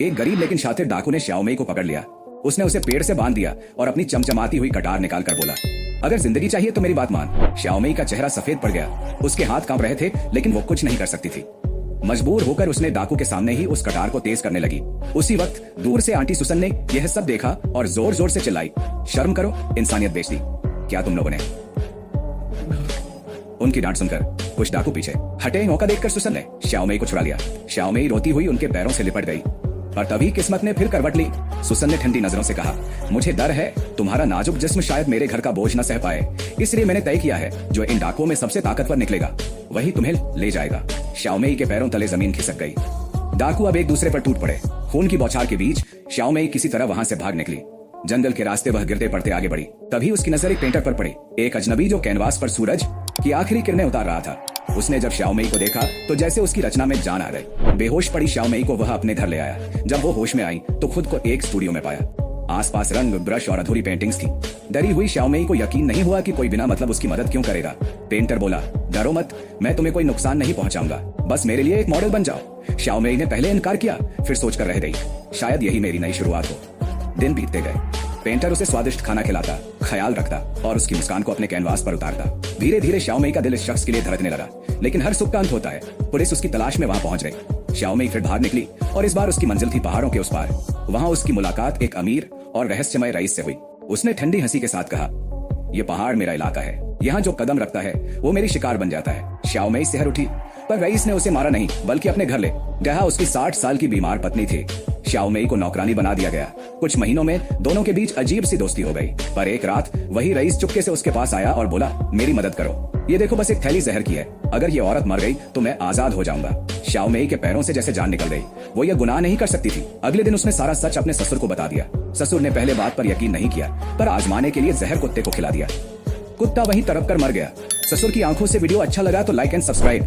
एक गरीब लेकिन शातिर डाकू ने श्याओमेई को पकड़ लिया। उसने उसे पेड़ से बांध दिया और अपनी चमचमाती हुई कटार निकालकर बोला, अगर जिंदगी चाहिए तो मेरी बात मान। श्याओमेई का चेहरा सफेद पड़ गया। उसके हाथ कांप रहे थे लेकिन वो कुछ नहीं कर सकती थी। मजबूर होकर उसने डाकू के सामने ही उस कटार को तेज करने लगी। उसी वक्त दूर से आंटी सुसन ने यह सब देखा और जोर जोर से चिल्लाई, शर्म करो, इंसानियत बेच दी क्या तुम लोगों ने। उनकी डांट सुनकर कुछ डाकू पीछे हटे। मौका देखकर सुसन ने श्याओमेई को छुड़ा लिया। श्याओमेई रोती हुई उनके पैरों से लिपट गई। पर तभी किस्मत ने फिर करवट ली। सुसन ने ठंडी नजरों से कहा, मुझे डर है तुम्हारा नाजुक जिस्म शायद मेरे घर का बोझ न सह पाए, इसलिए मैंने तय किया है जो इन डाकुओं में सबसे ताकतवर निकलेगा वही तुम्हें ले जाएगा। श्याओमेई के पैरों तले जमीन खिसक गई। डाकू अब एक दूसरे पर टूट पड़े। खून की बौछार के बीच श्याओमेई किसी तरह वहां से भाग निकली। जंगल के रास्ते वह गिरते पड़ते आगे बढ़ी। तभी उसकी नजर एक पेंटर पर पड़ी, एक अजनबी जो कैनवास पर सूरज की आखिरी किरणें उतार रहा था। उसने जब श्याओमेई को देखा तो जैसे उसकी रचना में जान आ गई। बेहोश पड़ी श्याओमेई को वह अपने घर ले आया। जब वो होश में आई तो खुद को एक स्टूडियो में पाया। आसपास रंग, ब्रश और अधूरी पेंटिंग्स थी। डरी हुई श्याओमेई को यकीन नहीं हुआ कि कोई बिना मतलब उसकी मदद क्यों करेगा। पेंटर बोला, डरो मत, मैं तुम्हें कोई नुकसान नहीं पहुंचाऊंगा, बस मेरे लिए एक मॉडल बन जाओ। श्याओमेई ने पहले इनकार किया, फिर सोचकर रह गई, शायद यही मेरी नई शुरुआत हो। दिन बीतते गए। पेंटर उसे स्वादिष्ट खाना खिलाता, ख्याल रखता और उसकी मुस्कान को अपने कैनवास पर उतारता। धीरे धीरे श्याओमेई का दिल इस शख्स के लिए धड़कने लगा। लेकिन हर सुख का अंत होता है। पुलिस उसकी तलाश में वहां पहुंच गई। श्याओमेई फिर बाहर निकली और इस बार उसकी मंजिल थी पहाड़ों के उस पार। वहां उसकी मुलाकात एक अमीर और रहस्यमय रईस से हुई। उसने ठंडी हंसी के साथ कहा, ये पहाड़ मेरा इलाका है, यहाँ जो कदम रखता है वो मेरी शिकार बन जाता है। श्याओमेई सिहर उठी, पर रईस ने उसे मारा नहीं बल्कि अपने घर ले गया। उसकी 60 साल की बीमार पत्नी थी। श्याओमेई को नौकरानी बना दिया गया। कुछ महीनों में दोनों के बीच अजीब सी दोस्ती हो गई। पर एक रात वही रईस चुपके से उसके पास आया और बोला, मेरी मदद करो, ये देखो बस एक थैली जहर की है, अगर ये औरत मर गई तो मैं आजाद हो जाऊंगा। श्याओमेई के पैरों से जैसे जान निकल गई। वो ये गुनाह नहीं कर सकती थी। अगले दिन उसने सारा सच अपने ससुर को बता दिया। ससुर ने पहले बात पर यकीन नहीं किया, पर आजमाने के लिए जहर कुत्ते को खिला दिया। कुत्ता वहीं तड़प कर मर गया। ससुर की आंखों से वीडियो अच्छा लगा तो लाइक एंड सब्सक्राइब।